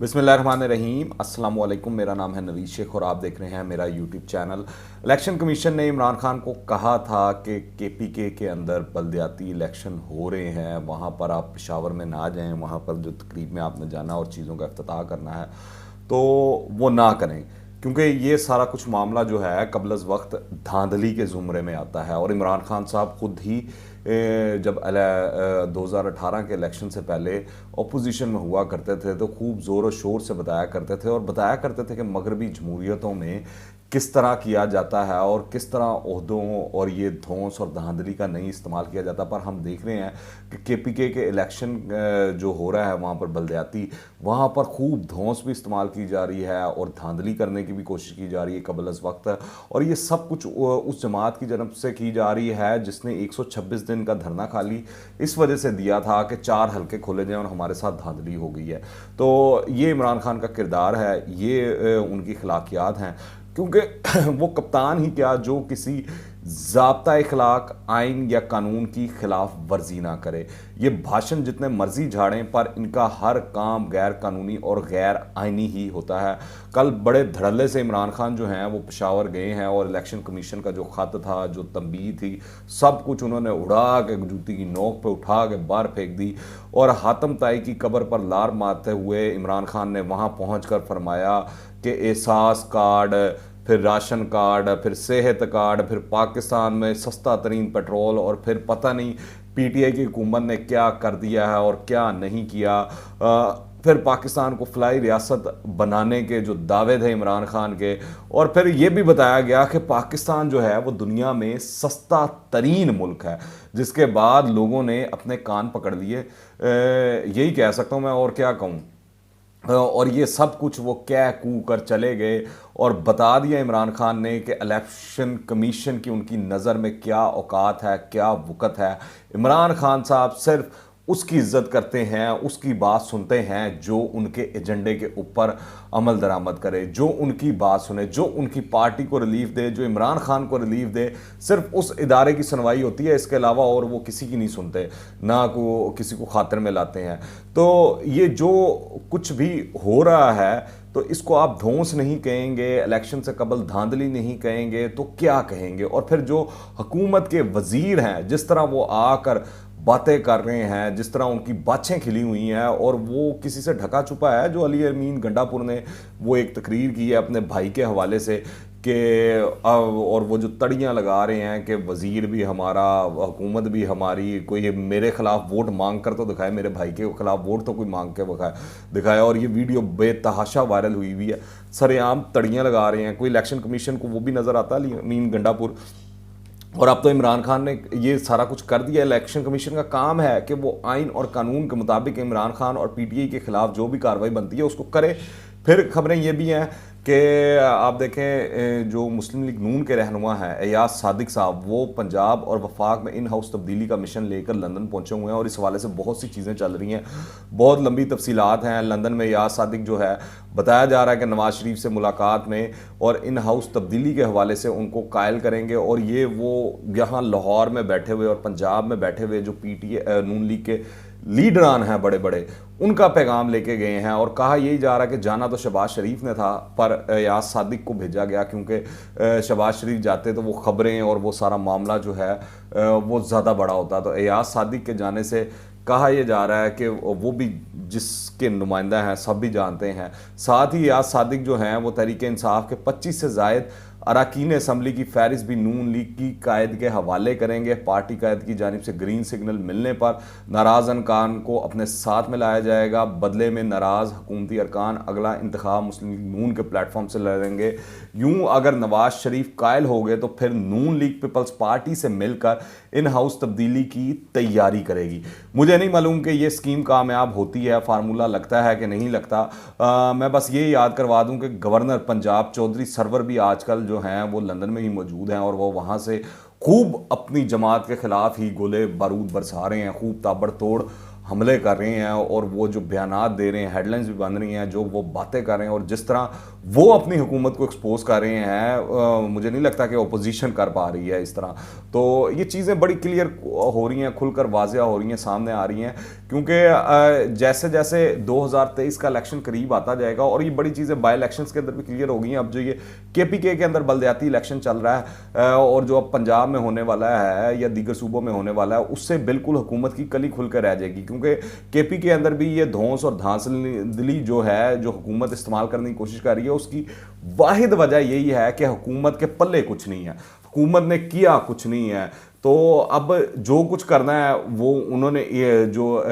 बिस्मिल्लाहिर्रहमानिर्रहीम अस्सलाम वालेकुम। मेरा नाम है नवीद शेख और आप देख रहे हैं मेरा यूट्यूब चैनल। इलेक्शन कमीशन ने इमरान खान को कहा था कि केपीके के अंदर बलदियाती इलेक्शन हो रहे हैं, वहाँ पर आप पेशावर में ना जाएं, वहाँ पर जो तकरीब में आपने जाना और चीज़ों का इफ्तिताह करना है तो वो ना करें, क्योंकि ये सारा कुछ मामला जो है कबल अज़ वक्त धांधली के ज़ुमरे में आता है। और इमरान खान साहब खुद ही जब 2018 के इलेक्शन से पहले अपोजिशन में हुआ करते थे तो खूब ज़ोर और शोर से बताया करते थे कि मगरबी जमहूरियतों में किस तरह किया जाता है और किस तरह ओहदों और ये धौंस और धांधली का नहीं इस्तेमाल किया जाता। पर हम देख रहे हैं कि केपीके के इलेक्शन जो हो रहा है वहाँ पर बलदियाती, वहाँ पर खूब धौंस भी इस्तेमाल की जा रही है और धांधली करने की भी कोशिश की जा रही है कबल अज़ वक्त। और ये सब कुछ उस जमात की जानब से की जा रही है जिसने 126 दिन का धरना खाली इस वजह से दिया था कि 4 हल्के खोले जाएं और हमारे साथ धांधली हो गई है। तो ये इमरान खान का किरदार है, ये उनकी खिलाकियात हैं, क्योंकि वो कप्तान ही क्या जो किसी ज़ाब्ता इखलाक, आइन या कानून की खिलाफ वर्जी ना करे। ये भाषण जितने मर्जी झाड़ें पर इनका हर काम गैर कानूनी और गैर आइनी ही होता है। कल बड़े धड़ल्ले से इमरान खान जो हैं वो पेशावर गए हैं और इलेक्शन कमीशन का जो ख़त था, जो तंबीह थी, सब कुछ उन्होंने उड़ा के जूती की नोक पे उठा के बाहर फेंक दी। और हातम ताई की कब्र पर लार मारते हुए इमरान खान ने वहाँ पहुँच कर फरमाया कि एहसास कार्ड, फिर राशन कार्ड, फिर सेहत कार्ड, फिर पाकिस्तान में सस्ता तरीन पेट्रोल, और फिर पता नहीं पीटीआई की हुकूमत ने क्या कर दिया है और क्या नहीं किया। फिर पाकिस्तान को फलाई रियासत बनाने के जो दावे थे इमरान खान के, और फिर ये भी बताया गया कि पाकिस्तान जो है वो दुनिया में सस्ता तरीन मुल्क है, जिसके बाद लोगों ने अपने कान पकड़ लिए। यही कह सकता हूँ मैं, और क्या कहूँ। और ये सब कुछ वो कह कू कर चले गए और बता दिया इमरान खान ने कि इलेक्शन कमीशन की उनकी नज़र में क्या औकात है, क्या वक़्त है। इमरान खान साहब सिर्फ उसकी इज्जत करते हैं, उसकी बात सुनते हैं जो उनके एजेंडे के ऊपर अमल दरामद करे, जो उनकी बात सुने, जो उनकी पार्टी को रिलीफ दे, जो इमरान खान को रिलीफ दे। सिर्फ उस इदारे की सुनवाई होती है, इसके अलावा और वो किसी की नहीं सुनते, ना को किसी को खातिर में लाते हैं। तो ये जो कुछ भी हो रहा है तो इसको आप धौंस नहीं कहेंगे, इलेक्शन से कबल धांधली नहीं कहेंगे तो क्या कहेंगे। और फिर जो हुकूमत के वजीर हैं, जिस तरह वो आकर बातें कर रहे हैं, जिस तरह उनकी बाछें खिली हुई हैं, और वो किसी से ढका छुपा है। जो अली अमीन गंडापुर ने वो एक तकरीर की है अपने भाई के हवाले से कि और वो जो तड़ियाँ लगा रहे हैं कि वज़ीर भी हमारा, हुकूमत भी हमारी, कोई मेरे ख़िलाफ़ वोट मांग कर तो दिखाए, मेरे भाई के ख़िलाफ़ वोट तो कोई मांग के दिखाया। और ये वीडियो बेतहाशा वायरल हुई हुई है, सरेआम तड़ियाँ लगा रहे हैं। कोई इलेक्शन कमीशन को वो भी नज़र आता है, अली अमीन गंडापुर। और अब तो इमरान खान ने ये सारा कुछ कर दिया। इलेक्शन कमीशन का काम है कि वो आइन और कानून के मुताबिक इमरान खान और पीटीआई के खिलाफ जो भी कार्रवाई बनती है उसको करे। फिर खबरें ये भी हैं कि आप देखें जो मुस्लिम लीग नून के रहनुमा हैं एयाज सादिक साहब, वो पंजाब और वफाक में इन हाउस तब्दीली का मिशन लेकर लंदन पहुंचे हुए हैं और इस हवाले से बहुत सी चीज़ें चल रही हैं, बहुत लंबी तफसीलात हैं। लंदन में एयाज सादिक जो है, बताया जा रहा है कि नवाज शरीफ से मुलाकात में और इन हाउस तब्दीली के हवाले से उनको कायल करेंगे। और ये वो यहाँ लाहौर में बैठे हुए और पंजाब में बैठे हुए जो पीटीआई नून लीग के लीडरान हैं बड़े बड़े, उनका पैगाम लेके गए हैं। और कहा यही जा रहा है कि जाना तो शहबाज शरीफ ने था, पर एयाज सादिक को भेजा गया, क्योंकि शहबाज शरीफ जाते तो वो खबरें और वो सारा मामला जो है वो ज़्यादा बड़ा होता। तो एयाज सादिक के जाने से कहा यह जा रहा है कि वो भी जिसके नुमाइंदा हैं सब भी जानते हैं। साथ ही एयाज सादिक जो हैं वो तहरीक इंसाफ के 25 से ज़ायद अरकान असम्बली की फहरिस्त भी नून लीग की कायद के हवाले करेंगे। पार्टी कायद की जानिब से ग्रीन सिग्नल मिलने पर नाराज़ अरकान को अपने साथ में लाया जाएगा। बदले में नाराज़ हुकूमती अरकान अगला इंतखाब मुस्लिम लीग नून के प्लेटफॉर्म से लड़ेंगे। यूँ अगर नवाज शरीफ कायल हो गए तो फिर नून लीग पीपल्स पार्टी से मिलकर इन हाउस तब्दीली की तैयारी करेगी। मुझे नहीं मालूम कि ये स्कीम कामयाब होती है, फार्मूला लगता है कि नहीं लगता। मैं बस ये याद करवा दूं कि गवर्नर पंजाब चौधरी सरवर भी आजकल जो हैं वो लंदन में ही मौजूद हैं और वो वहाँ से खूब अपनी जमात के ख़िलाफ़ ही गोले बारूद बरसा रहे हैं, खूब ताबड़तोड़ हमले कर रहे हैं और वो जो बयानात दे रहे हैं, हेडलाइंस भी बन रही हैं, जो वो बातें कर रहे हैं और जिस तरह वो अपनी हुकूमत को एक्सपोज कर रहे हैं, मुझे नहीं लगता कि अपोजिशन कर पा रही है इस तरह। तो ये चीज़ें बड़ी क्लियर हो रही हैं, खुलकर वाजिया हो रही हैं, सामने आ रही हैं, क्योंकि जैसे जैसे 2023 का इलेक्शन करीब आता जाएगा और ये बड़ी चीज़ें बाई इलेक्शंस के अंदर भी क्लियर हो गई हैं। अब जो ये केपीके के अंदर बलदियाती इलेक्शन चल रहा है और जो अब पंजाब में होने वाला है या दीगर सूबों में होने वाला है, उससे बिल्कुल हुकूमत की कली खुल कर रह जाएगी, क्योंकि केपी के अंदर भी ये धौंस और धांसली जो है, जो हुकूमत इस्तेमाल करने की कोशिश कर रही है, उसकी वाहिद वजह यही है कि हुकूमत के पल्ले कुछ नहीं है, हुकूमत ने किया कुछ नहीं है। तो अब जो कुछ करना है वो उन्होंने ये जो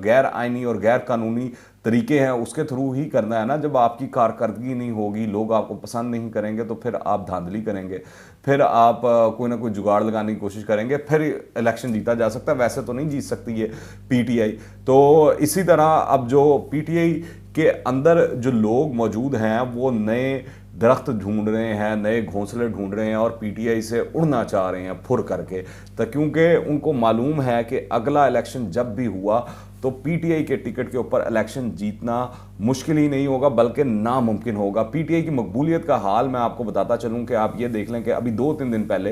गैर आइनी और गैर कानूनी तरीके हैं उसके थ्रू ही करना है ना। जब आपकी कारकर्दगी नहीं होगी, लोग आपको पसंद नहीं करेंगे, तो फिर आप धांधली करेंगे, फिर आप कोई ना कोई जुगाड़ लगाने की कोशिश करेंगे, फिर इलेक्शन जीता जा सकता है। वैसे तो नहीं जीत सकती ये पीटीआई। तो इसी तरह अब जो पीटीआई के अंदर जो लोग मौजूद हैं वो नए दरख्त ढूंढ रहे हैं, नए घोंसले ढूंढ रहे हैं और पीटीआई से उड़ना चाह रहे हैं फुर करके। तो क्योंकि उनको मालूम है कि अगला इलेक्शन जब भी हुआ तो पीटीआई के टिकट के ऊपर इलेक्शन जीतना मुश्किल ही नहीं होगा बल्कि नामुमकिन होगा। पीटीआई की मकबूलियत का हाल मैं आपको बताता चलूं कि आप ये देख लें कि अभी 2-3 दिन पहले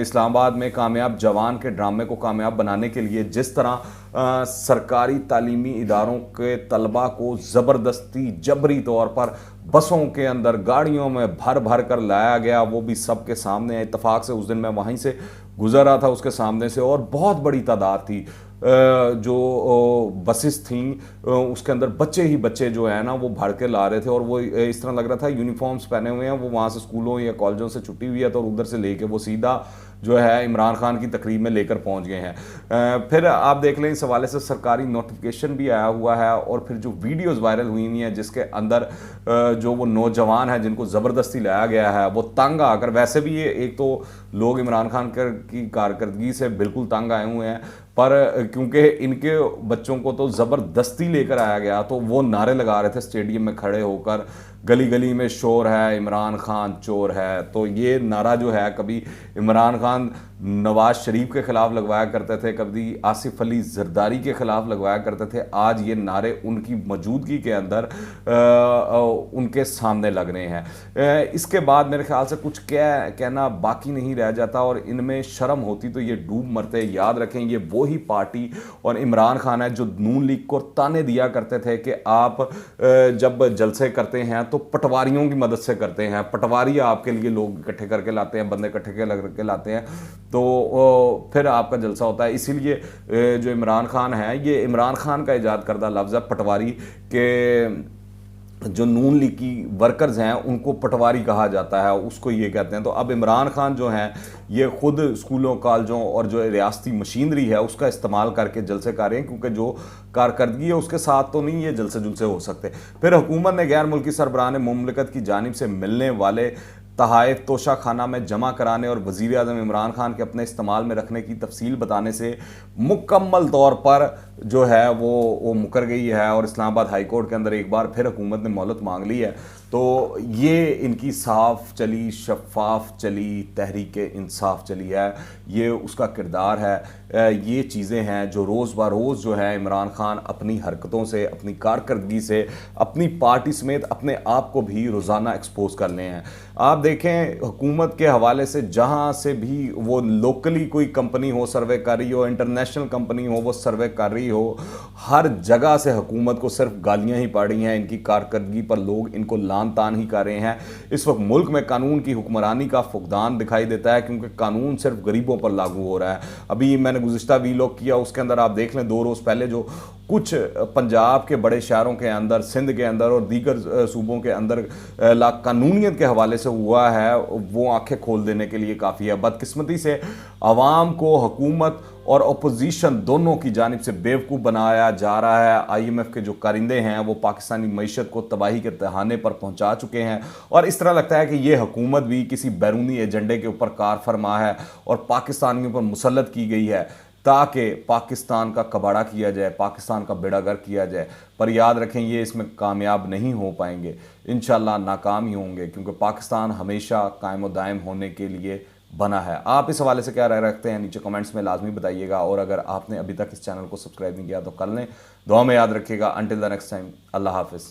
इस्लामाबाद में कामयाब जवान के ड्रामे को कामयाब बनाने के लिए जिस तरह सरकारी तालीमी इदारों के तलबा को ज़बरदस्ती जबरी तौर पर बसों के अंदर गाड़ियों में भर भर कर लाया गया, वो भी सबके सामने। इत्तफाक से उस दिन मैं वहीं से गुजर रहा था उसके सामने से, और बहुत बड़ी तादाद थी जो बसेस थी, उसके अंदर बच्चे ही बच्चे जो है ना वो भर के ला रहे थे और वो इस तरह लग रहा था यूनिफॉर्म्स पहने हुए हैं, वो वहाँ से स्कूलों या कॉलेजों से छुट्टी हुई है तो उधर से लेके वो सीधा जो है इमरान खान की तकरीब में लेकर पहुंच गए हैं। फिर आप देख लें इस हवाले से सरकारी नोटिफिकेशन भी आया हुआ है और फिर जो वीडियोस वायरल हुई हुई हैं जिसके अंदर जो वो नौजवान है जिनको ज़बरदस्ती लाया गया है वो तंग आकर, वैसे भी ये एक तो लोग इमरान खान की कारकर्दगी से बिल्कुल तंग आए हुए हैं, पर क्योंकि इनके बच्चों को तो ज़बरदस्ती लेकर आया गया तो वो नारे लगा रहे थे स्टेडियम में खड़े होकर, गली गली में शोर है इमरान खान चोर है। तो ये नारा जो है कभी इमरान खान नवाज शरीफ के खिलाफ लगवाया करते थे, कभी आसिफ अली जरदारी के खिलाफ लगवाया करते थे, आज ये नारे उनकी मौजूदगी के अंदर उनके सामने लग रहे हैं। इसके बाद मेरे ख्याल से कुछ कहना बाकी नहीं रह जाता और इनमें शर्म होती तो ये डूब मरते। याद रखें ये वो ही पार्टी और इमरान खान है जो नून लीग को ताने दिया करते थे कि आप जब जलसे करते हैं तो पटवारियों की मदद से करते हैं, पटवारी आपके लिए लोग इकट्ठे करके लाते हैं, बंदे इकट्ठे करके लाते हैं, तो फिर आपका जलसा होता है। इसीलिए जो इमरान खान है ये इमरान खान का इजाद करदा लफ्ज़ है पटवारी के। जो नून लीग की वर्कर्स हैं उनको पटवारी कहा जाता है, उसको ये कहते हैं। तो अब इमरान खान जो हैं ये खुद स्कूलों कॉलेजों और जो रियासती मशीनरी है उसका इस्तेमाल करके जलसे कर रहे हैं, क्योंकि जो कारकर्दगी है उसके साथ तो नहीं ये जलसे जुलसे हो सकते। फिर हुकूमत ने गैर मुल्की सरबराह मुमलिकत की जानिब से मिलने वाले तहाइफ तोशा खाना में जमा कराने और वज़ीर आज़म इमरान खान के अपने इस्तेमाल में रखने की तफसील बताने से मुकम्मल तौर पर जो है वो मुकर गई है और इस्लामाबाद हाई कोर्ट के अंदर एक बार फिर हुकूमत ने मोहलत मांग ली है। तो ये इनकी साफ चली, शफाफ चली, तहरीक इंसाफ चली है, ये उसका किरदार है। ये चीज़ें हैं जो रोज़ ब रोज़ जो है इमरान खान अपनी हरकतों से, अपनी कारकर्दगी से, अपनी पार्टी समेत अपने आप को भी रोज़ाना एक्सपोज कर रहे हैं। आप देखें हुकूमत के हवाले से जहाँ से भी वो लोकली कोई कंपनी हो सर्वे कर रही हो, इंटरनेशनल कंपनी हो वो सर्वे कर रही हो, हर जगह से हुकूमत को सिर्फ गालियाँ ही पड़ रही हैं। इनकी कारकर्दगी पर लोग इनको लान तान ही कर रहे हैं। इस वक्त मुल्क में कानून की हुक्मरानी का फुकदान दिखाई देता है, क्योंकि कानून सिर्फ गरीबों पर लागू हो रहा है। अभी मैंने गुज़िश्ता वीलॉग किया, उसके अंदर आप देख लें 2 रोज़ पहले जो कुछ पंजाब के बड़े शहरों के अंदर, सिंध के अंदर और दीगर सूबों के अंदर लाकानूनियत के हवाले से हुआ है, वो आंखें खोल देने के लिए काफ़ी है। बदकिस्मती से आवाम को हुकूमत और अपोजिशन दोनों की जानिब से बेवकूफ़ बनाया जा रहा है। IMF के जो कारिंदे हैं वो पाकिस्तानी मईशत को तबाही के तहाने पर पहुंचा चुके हैं और इस तरह लगता है कि ये हुकूमत भी किसी बैरूनी एजेंडे के ऊपर कार फरमा है और पाकिस्तानियों पर मुसल्लत की गई है ताकि पाकिस्तान का कबाड़ा किया जाए, पाकिस्तान का बेड़ागर किया जाए। पर याद रखें ये इसमें कामयाब नहीं हो पाएंगे, इंशाल्लाह नाकाम ही होंगे, क्योंकि पाकिस्तान हमेशा कायम व दायम होने के लिए बना है। आप इस हवाले से क्या राय रखते हैं, नीचे कमेंट्स में लाजमी बताइएगा। और अगर आपने अभी तक इस चैनल को सब्सक्राइब नहीं किया तो कर लें। दुआ में याद रखिएगा। अंटिल द नेक्स्ट टाइम, अल्लाह हाफिज़।